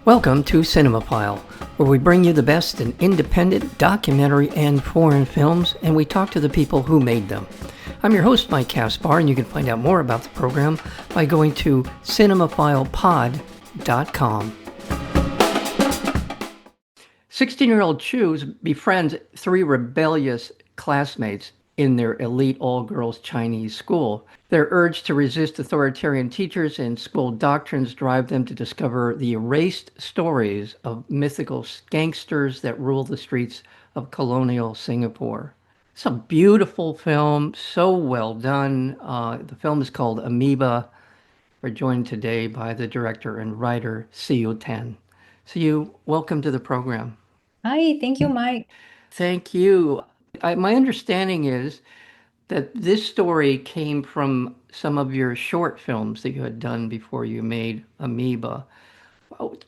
Welcome to Cinemaphile, where we bring you the best in independent, documentary, and foreign films, and we talk to the people who made them. I'm your host, Mike Caspar, and you can find out more about the program by going to cinemaphilepod.com. 16-year-old Choo befriends three rebellious classmates in their elite all-girls Chinese school. Their urge to resist authoritarian teachers and school doctrines drive them to discover the erased stories of mythical gangsters that rule the streets of colonial Singapore. It's a beautiful film, so well done. The film is called AMOEBA. We're joined today by the director and writer, Siyou Tan. Siyou, welcome to the program. Hi, thank you, Mike. Thank you. My understanding is that this story came from some of your short films that you had done before you made Amoeba.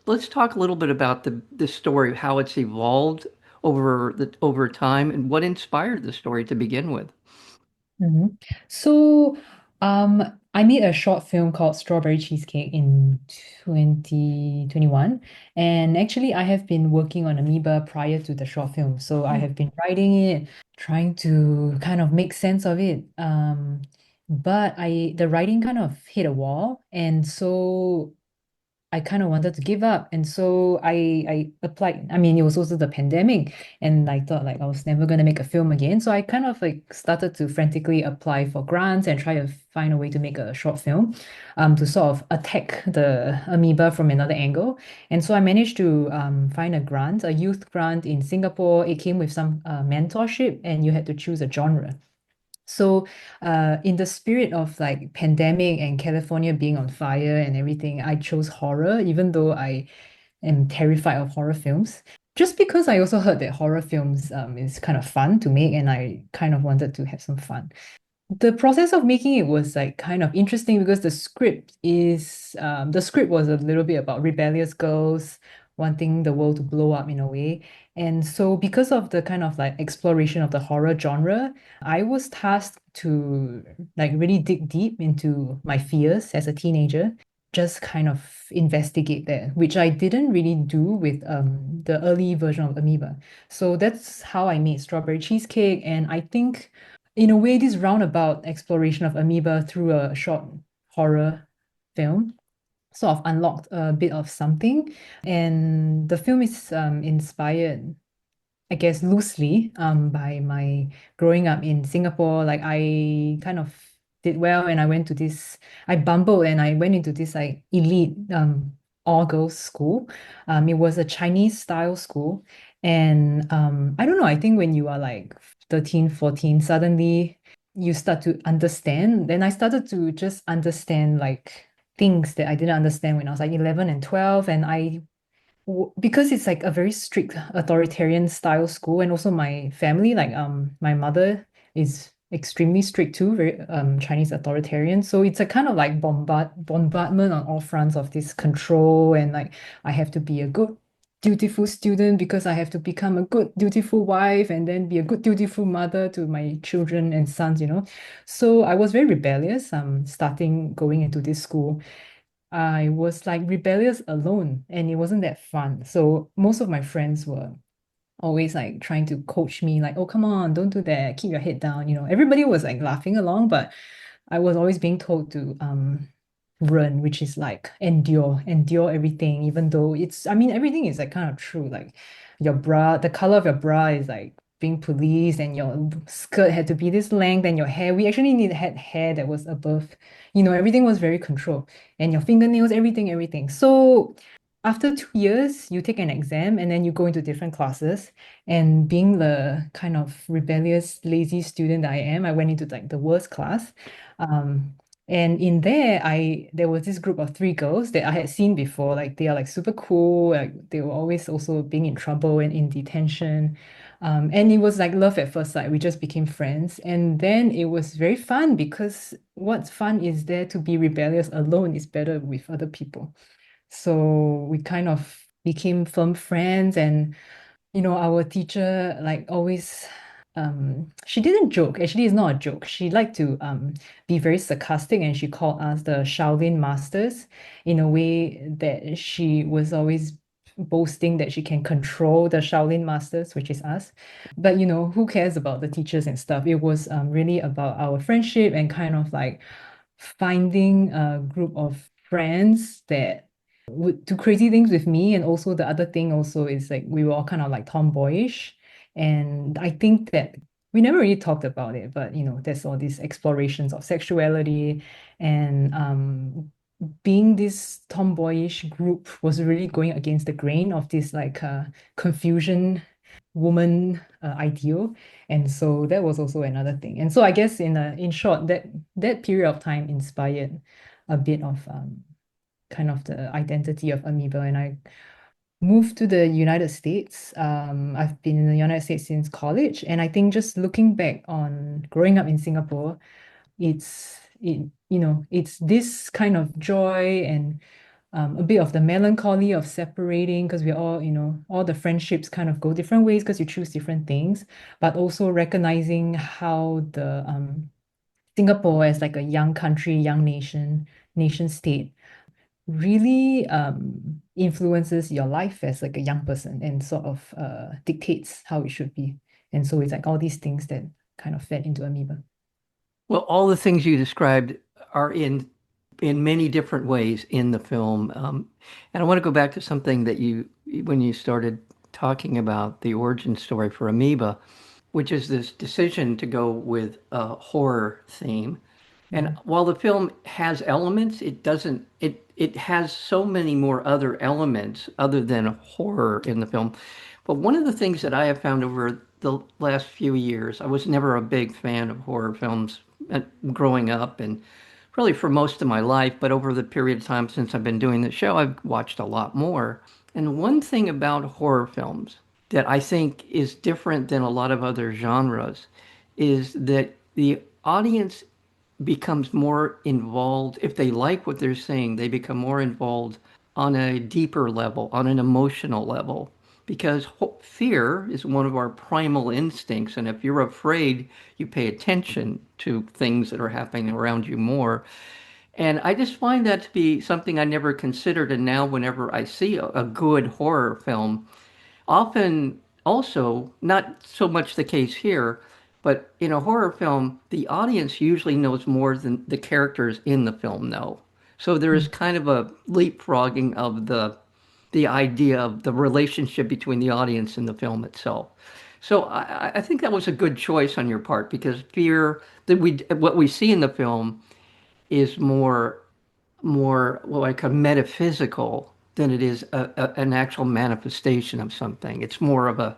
Let's talk a little bit about the story, how it's evolved over time, and what inspired the story to begin with. Mhm. So, I made a short film called Strawberry Cheesecake in 2021. And actually, I have been working on Amoeba prior to the short film. So, I have been writing it, trying to kind of make sense of it. But the writing kind of hit a wall. And so I kind of wanted to give up. And so I applied. I mean, it was also the pandemic, and I thought like I was never gonna make a film again. So I kind of like started to frantically apply for grants and try to find a way to make a short film, to sort of attack the amoeba from another angle. And so I managed to find a grant, a youth grant in Singapore. It came with some mentorship, and you had to choose a genre. So, in the spirit of like pandemic and California being on fire and everything, I chose horror, even though I am terrified of horror films. Just because I also heard that horror films is kind of fun to make, and I kind of wanted to have some fun. The process of making it was like kind of interesting because the script was a little bit about rebellious girls wanting the world to blow up in a way. And so because of the kind of like exploration of the horror genre, I was tasked to like really dig deep into my fears as a teenager, just kind of investigate that, which I didn't really do with the early version of Amoeba. So that's how I made Strawberry Cheesecake, and I think in a way, this roundabout exploration of amoeba through a short horror film sort of unlocked a bit of something. And the film is inspired, I guess, loosely by my growing up in Singapore. Like I kind of did well, and I bumbled and I went into this like elite all girls school. It was a Chinese style school. And I don't know, I think when you are like 13, 14, suddenly you start to understand. Then I started to just understand like things that I didn't understand when I was like 11 and 12. And because it's like a very strict authoritarian style school, and also my family, like my mother is extremely strict too, very Chinese authoritarian. So it's a kind of like bombardment on all fronts of this control, and like I have to be a good dutiful student because I have to become a good dutiful wife and then be a good dutiful mother to my children and sons. So I was very rebellious starting going into this school. I was like rebellious alone, and it wasn't that fun. So most of my friends were always like trying to coach me, like, oh, come on, don't do that, keep your head down. Everybody was like laughing along, but I was always being told to run, which is like endure everything, even though I mean, everything is like kind of true. Like your bra, the color of your bra is like being policed, and your skirt had to be this length, and your hair, we actually had hair that was above, everything was very controlled, and your fingernails, everything. So after 2 years, you take an exam and then you go into different classes. And being the kind of rebellious, lazy student that I am, I went into like the worst class. Um, and in there was this group of three girls that I had seen before. Like they are like super cool. Like they were always also being in trouble and in detention. And it was like love at first sight. We just became friends. And then it was very fun because what's fun is there to be rebellious alone is better with other people. So we kind of became firm friends, and our teacher like always she didn't joke. Actually, it's not a joke. She liked to be very sarcastic, and she called us the Shaolin masters, in a way that she was always boasting that she can control the Shaolin masters, which is us. But who cares about the teachers and stuff? It was really about our friendship and kind of like finding a group of friends that would do crazy things with me. And also the other thing also is like we were all kind of like tomboyish. And I think that we never really talked about it, but there's all these explorations of sexuality and being this tomboyish group was really going against the grain of this like confusion woman ideal. And so that was also another thing. And so I guess in short, that period of time inspired a bit of kind of the identity of amoeba. And I moved to the United States. I've been in the United States since college, and I think just looking back on growing up in Singapore, it's this kind of joy and a bit of the melancholy of separating because we're all, all the friendships kind of go different ways because you choose different things, but also recognizing how the Singapore as like a young country, young nation state really influences your life as like a young person and sort of dictates how it should be. And so it's like all these things that kind of fed into amoeba. Well, all the things you described are in many different ways in the film. And I want to go back to something that when you started talking about the origin story for Amoeba, which is this decision to go with a horror theme. And Mhm. while the film has elements, it doesn't, it has so many more other elements other than horror in the film. But one of the things that I have found over the last few years, I was never a big fan of horror films growing up and really for most of my life, but over the period of time since I've been doing the show, I've watched a lot more. And one thing about horror films that I think is different than a lot of other genres is that the audience becomes more involved. If they like what they're saying, they become more involved on a deeper level, on an emotional level. Because fear is one of our primal instincts. And if you're afraid, you pay attention to things that are happening around you more. And I just find that to be something I never considered. And now, whenever I see a good horror film, often also, not so much the case here, but in a horror film, the audience usually knows more than the characters in the film know. So there is kind of a leapfrogging of the idea of the relationship between the audience and the film itself. So I think that was a good choice on your part because fear that what we see in the film is more like a metaphysical than it is an actual manifestation of something. It's more of a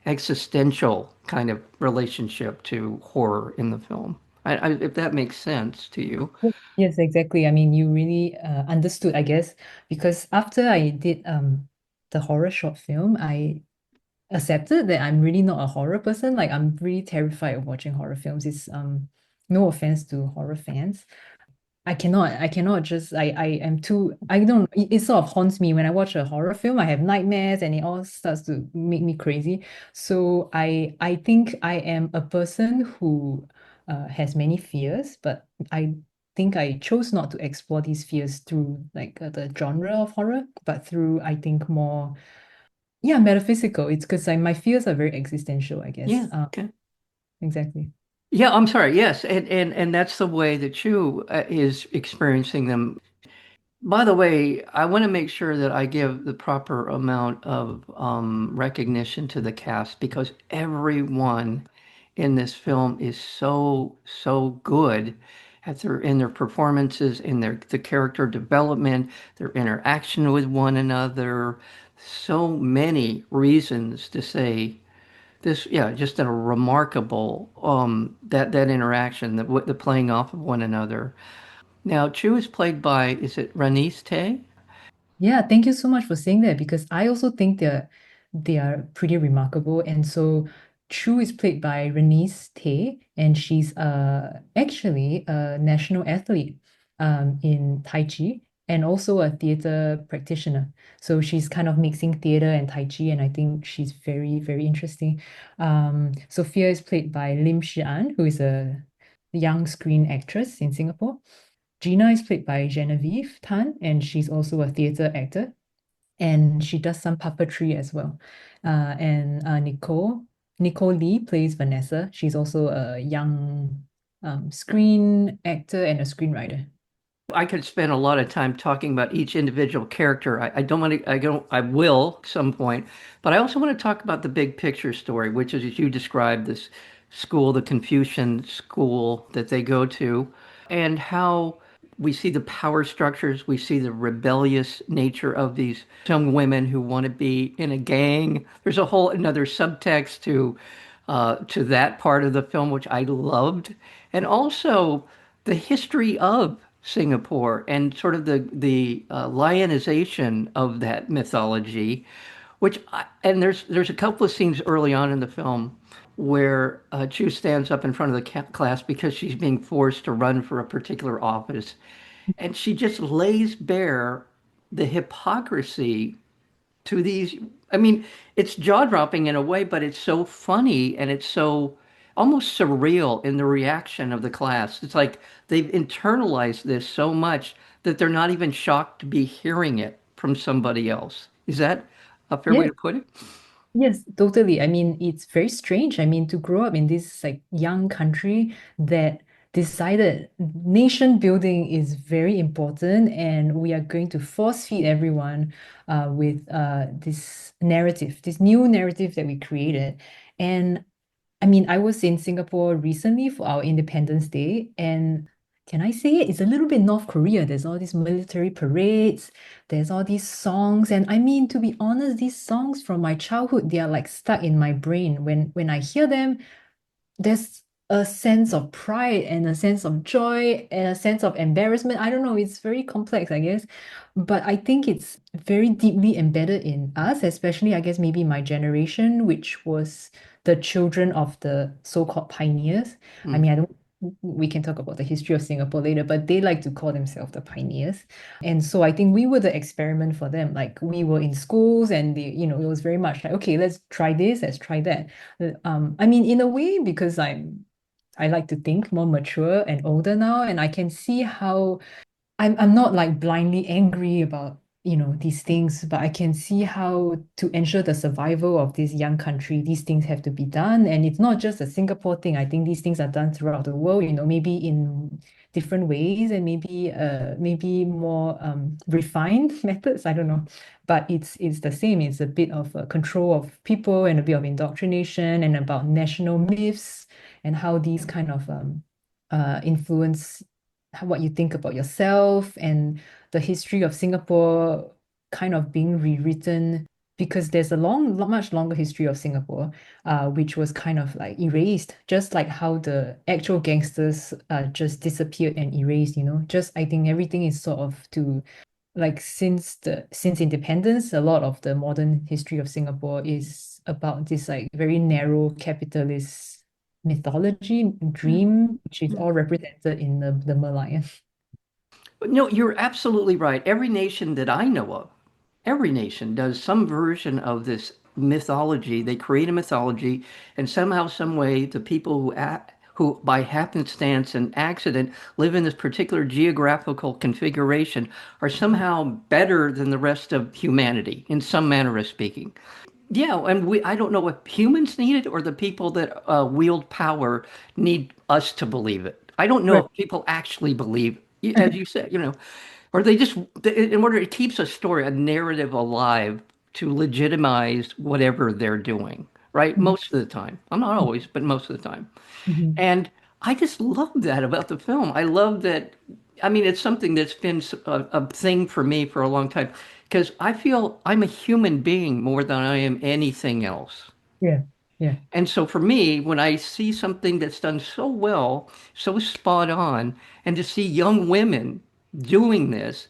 existential kind of relationship to horror in the film. If that makes sense to you. Yes, exactly. I mean, you really understood, I guess, because after I did the horror short film, I accepted that I'm really not a horror person. Like I'm really terrified of watching horror films. It's no offense to horror fans. I cannot just I am too I don't it sort of haunts me when I watch a horror film. I have nightmares and it all starts to make me crazy. So I think I am a person who has many fears, but I think I chose not to explore these fears through like the genre of horror, but through I think more metaphysical. It's because my fears are very existential, I guess. Yeah. Okay. Exactly. Yeah, I'm sorry. Yes, and that's the way that Choo is experiencing them. By the way, I want to make sure that I give the proper amount of recognition to the cast because everyone in this film is so good in their performances, in the character development, their interaction with one another. So many reasons to say this, yeah, just a remarkable that interaction, the playing off of one another. Now, Chu is played by, is it Ranice Tay? Yeah, thank you so much for saying that because I also think they are pretty remarkable. And so Choo is played by Renice Tay, and she's actually a national athlete in Tai Chi and also a theater practitioner. So she's kind of mixing theater and Tai Chi, and I think she's very, very interesting. Sophia is played by Lim Shi-an, who is a young screen actress in Singapore. Gina is played by Genevieve Tan, and she's also a theater actor. and she does some puppetry as well. And Nicole Lee plays Vanessa. She's also a young screen actor and a screenwriter. I could spend a lot of time talking about each individual character. I don't want to, I will at some point, but I also want to talk about the big picture story, which is, as you described, this school, the Confucian school that they go to, and how we see the power structures, we see the rebellious nature of these young women who want to be in a gang. There's a whole another subtext to that part of the film, which I loved, and also the history of Singapore and sort of the lionization of that mythology, and there's a couple of scenes early on in the film where Chu stands up in front of the class because she's being forced to run for a particular office, and she just lays bare the hypocrisy to these. I mean, it's jaw-dropping in a way, but it's so funny and it's so almost surreal in the reaction of the class. It's like they've internalized this so much that they're not even shocked to be hearing it from somebody else. Is that a fair way Yeah. to put it? Yes, totally. I mean, it's very strange. I mean, to grow up in this like young country that decided nation building is very important, and we are going to force feed everyone with this narrative, this new narrative that we created. And I mean, I was in Singapore recently for our Independence Day, and can I say it? It's a little bit North Korea. There's all these military parades, there's all these songs, and I mean, to be honest, these songs from my childhood, they are like stuck in my brain. When I hear them, there's a sense of pride and a sense of joy and a sense of embarrassment. I don't know, it's very complex, I guess. But I think it's very deeply embedded in us, especially, I guess, maybe my generation, which was the children of the so-called pioneers. I Mm. mean, I don't. We can talk about the history of Singapore later, but they like to call themselves the pioneers. And so I think we were the experiment for them. Like we were in schools and it was very much like, okay, let's try this, let's try that. I mean, in a way, because I like to think more mature and older now, and I can see how I'm not like blindly angry about, these things, but I can see how to ensure the survival of this young country, these things have to be done. And it's not just a Singapore thing. I think these things are done throughout the world, maybe in different ways and maybe more refined methods. I don't know. But it's the same. It's a bit of control of people and a bit of indoctrination and about national myths and how these kind of influence what you think about yourself and the history of Singapore kind of being rewritten because there's a much longer history of Singapore, which was kind of like erased, just like how the actual gangsters just disappeared and erased, Just I think everything is sort of to like since independence, a lot of the modern history of Singapore is about this like very narrow capitalist mythology Yeah. dream, which is Yeah. all represented in the Merlion. No, you're absolutely right. Every nation that I know of, every nation does some version of this mythology. They create a mythology, and somehow, some way, the people who by happenstance and accident live in this particular geographical configuration are somehow better than the rest of humanity in some manner of speaking. Yeah, and I don't know if humans need it or the people that wield power need us to believe it. I don't know Right. if people actually believe, as you said, or they just, in order, it keeps a story, a narrative alive to legitimize whatever they're doing, right? Mhm. Most of the time. I'm not always, but most of the time. Mhm. And I just love that about the film. I love that. I mean, it's something that's been a thing for me for a long time because I feel I'm a human being more than I am anything else. Yeah. Yeah. And so for me, when I see something that's done so well, so spot on, and to see young women doing this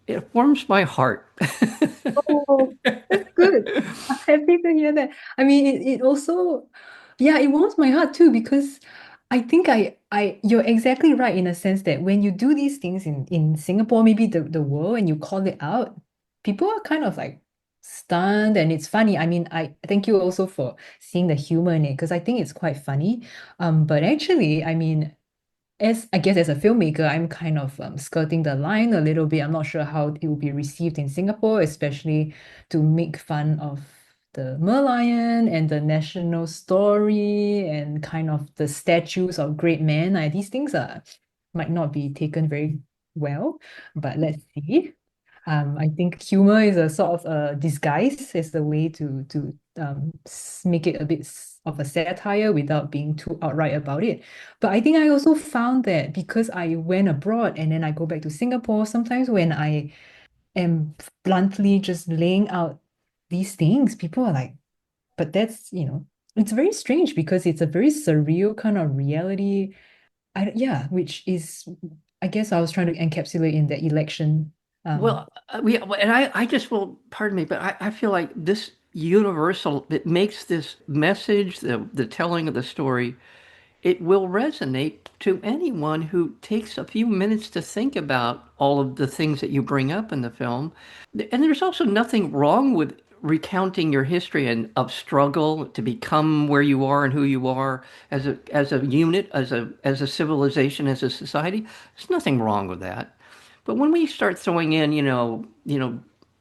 it warms my heart. Oh, that's good. I'm happy to hear that. I mean, it also, yeah, it warms my heart too because I think you're exactly right in a sense that when you do these things in Singapore, maybe the world, and you call it out, people are kind of like stunned and it's funny. I mean, I thank you also for seeing the humor in it because I think it's quite funny. But actually, I mean, as I guess as a filmmaker, I'm kind of skirting the line a little bit. I'm not sure how it will be received in Singapore, especially to make fun of the Merlion and the national story and kind of the statues of great men. These things are might not be taken very well, but let's see. I think humor is a sort of a disguise, is the way to make it a bit of a satire without being too outright about it. But I think I also found that because I went abroad and then I go back to Singapore, sometimes when I am bluntly just laying out these things, people are like, but that's, it's very strange because it's a very surreal kind of reality. Yeah, which is, I guess I was trying to encapsulate in the election. Um, And I just will, pardon me, but I feel like this universal, it makes this message, the telling of the story, it will resonate to anyone who takes a few minutes to think about all of the things that you bring up in the film. And there's also nothing wrong with recounting your history and of struggle to become where you are and who you are as a unit, as a civilization, as a society. There's nothing wrong with that. But when we start throwing in,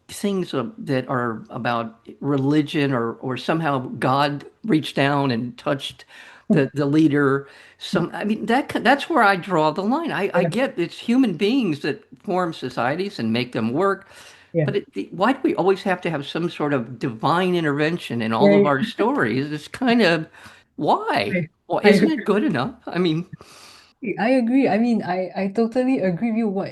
things that are about religion or somehow God reached down and touched the leader, I mean that's where I draw the line. I yeah, get it's human beings that form societies and make them work, yeah, but why do we always have to have some sort of divine intervention in all yeah, of yeah. our stories? It's kind of why? I, Well, I isn't it good enough? I mean, I agree. I mean, I totally agree with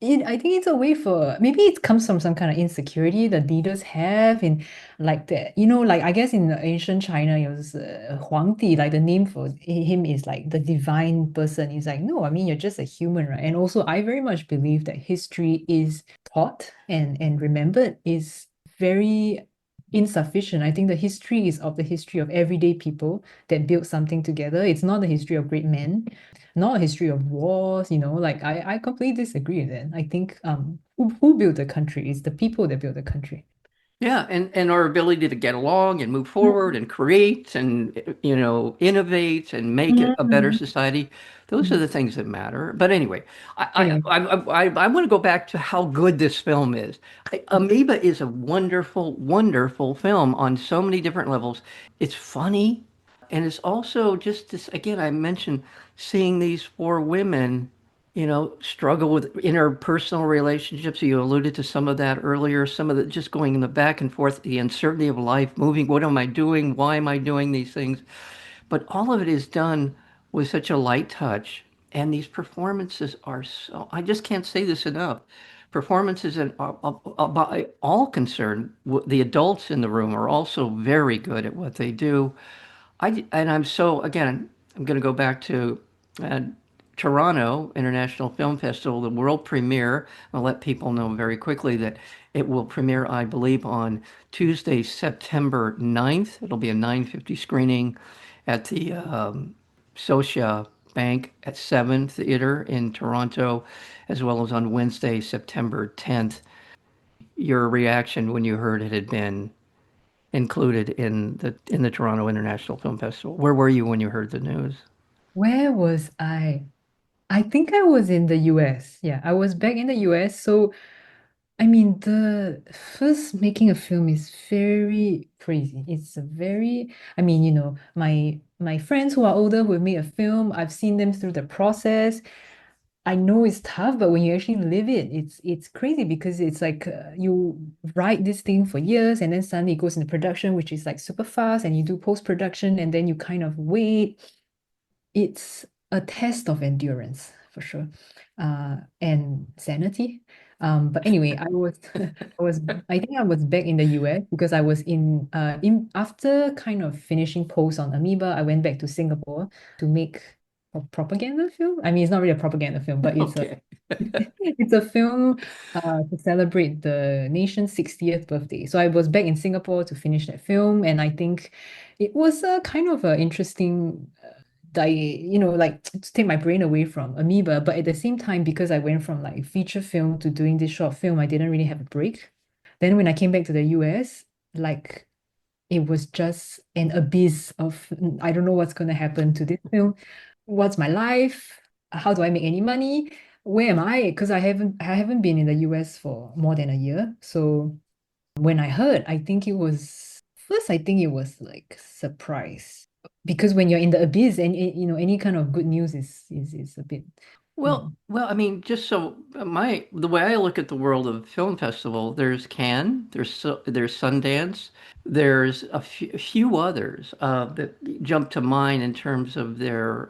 you. I think it's a way for maybe it comes from some kind of insecurity that leaders have in like that. Like I guess in the ancient China, it was Huangdi, like the name for him is like the divine person. He's like, no, I mean, you're just a human, right? And also, I very much believe that history is taught and remembered is very insufficient. I think the history is of the history of everyday people that built something together. It's not the history of great men, not a history of wars, like I completely disagree with that. I think who built the country is the people that built the country. yeah, and our ability to get along and move forward Mhm. and create and innovate and make it a better Mhm. society. Those are Mhm. the things that matter. But anyway, Anyway, I want to go back to how good this film is. Amoeba is a wonderful, wonderful film on so many different levels. It's funny, and it's also just this, again, I mentioned seeing these four women struggle with interpersonal relationships. You alluded to some of that earlier, some of the just going in the back and forth, the uncertainty of life, moving. What am I doing? Why am I doing these things? But all of it is done with such a light touch. And these performances are so, I just can't say this enough. Performances by all concerned, the adults in the room are also very good at what they do. And I'm so, again, I'm going to go back to uh, Toronto International Film Festival, the world premiere. I'll let people know very quickly that it will premiere, I believe, on Tuesday, September 9th. It'll be a 9:50 screening at the Scotia Bank at 7 Theater in Toronto, as well as on Wednesday, September 10th. Your reaction when you heard it had been included in the Toronto International Film Festival. Where were you when you heard the news? where was I? I think I was in the US. Yeah, I was back in the US. So, I mean, the first making a film is very crazy. It's a very, I mean, my friends who are older who have made a film, I've seen them through the process. I know it's tough, but when you actually live it, it's crazy because it's like you write this thing for years and then suddenly it goes into production, which is like super fast, and you do post-production and then you kind of wait. It's a test of endurance for sure, and sanity. But anyway, I think I was back in the US because I was in after kind of finishing post on Amoeba, I went back to Singapore to make a propaganda film. I mean, it's not really a propaganda film, but it's a Okay. it's a film to celebrate the nation's 60th birthday. So I was back in Singapore to finish that film, and I think it was a kind of an interesting like to take my brain away from Amoeba, but at the same time, because I went from like feature film to doing this short film, I didn't really have a break. Then when I came back to the US, like it was just an abyss of I don't know what's going to happen to this film. What's my life? how do I make any money? Where am I? Because I haven't been in the US for more than a year. So when I heard, I think it was like surprise. Because when you're in the abyss and any kind of good news is a bit, you Well, know. well, I mean, just so the way I look at the world of film festival, there's Cannes, there's Sundance, there's a few others that jump to mind in terms of their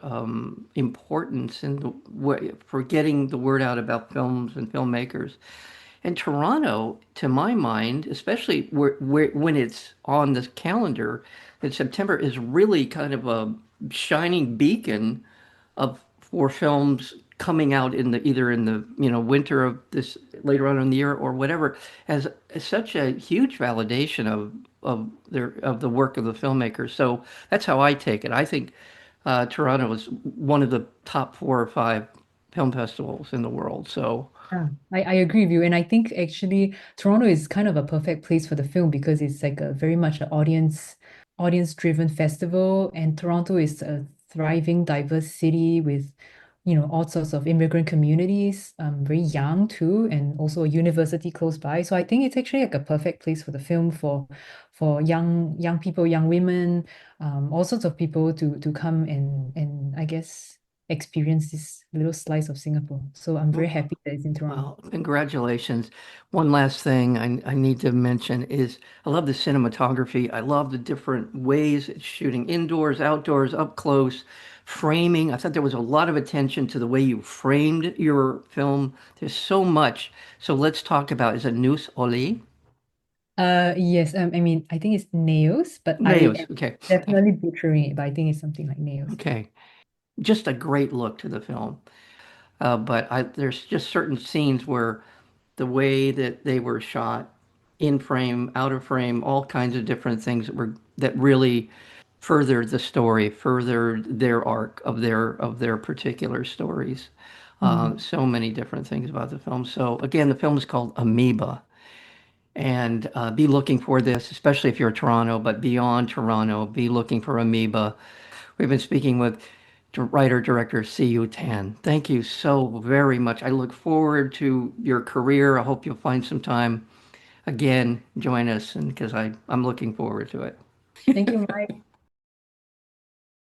importance in the way for getting the word out about films and filmmakers. And Toronto, to my mind, especially when it's on the calendar in September, is really kind of a shining beacon of for films coming out in the either in the winter of this later on in the year or whatever as such a huge validation of the work of the filmmakers. So that's how I take it. I think Toronto is one of the top 4 or 5 film festivals in the world. So I agree with you. And I think actually Toronto is kind of a perfect place for the film because it's like a very much an audience driven festival. And Toronto is a thriving, diverse city with, all sorts of immigrant communities, very young too, and also a university close by. So I think it's actually like a perfect place for the film for young people, young women, all sorts of people to come and I guess experience this little slice of Singapore. So I'm very happy that it's in Toronto. well, congratulations. One last thing I need to mention is I love the cinematography. I love the different ways it's shooting indoors, outdoors, up close, framing. I thought there was a lot of attention to the way you framed your film. There's so much. So let's talk about, is it Nous Oli? Yes, I mean, I think it's nails, but I Nails. am Okay. Okay. definitely butchering it, but I think it's something like nails. Okay. Just a great look to the film. There's just certain scenes where the way that they were shot, in frame, out of frame, all kinds of different things that really furthered the story, furthered their arc of their particular stories. Mhm. So many different things about the film. So again, the film is called Amoeba, and be looking for this, especially if you're Toronto, but beyond Toronto, be looking for Amoeba. We've been speaking with writer-director Siyou Tan. Thank you so very much. I look forward to your career. I hope you'll find some time again, join us, and because I'm looking forward to it. Thank you, Mike.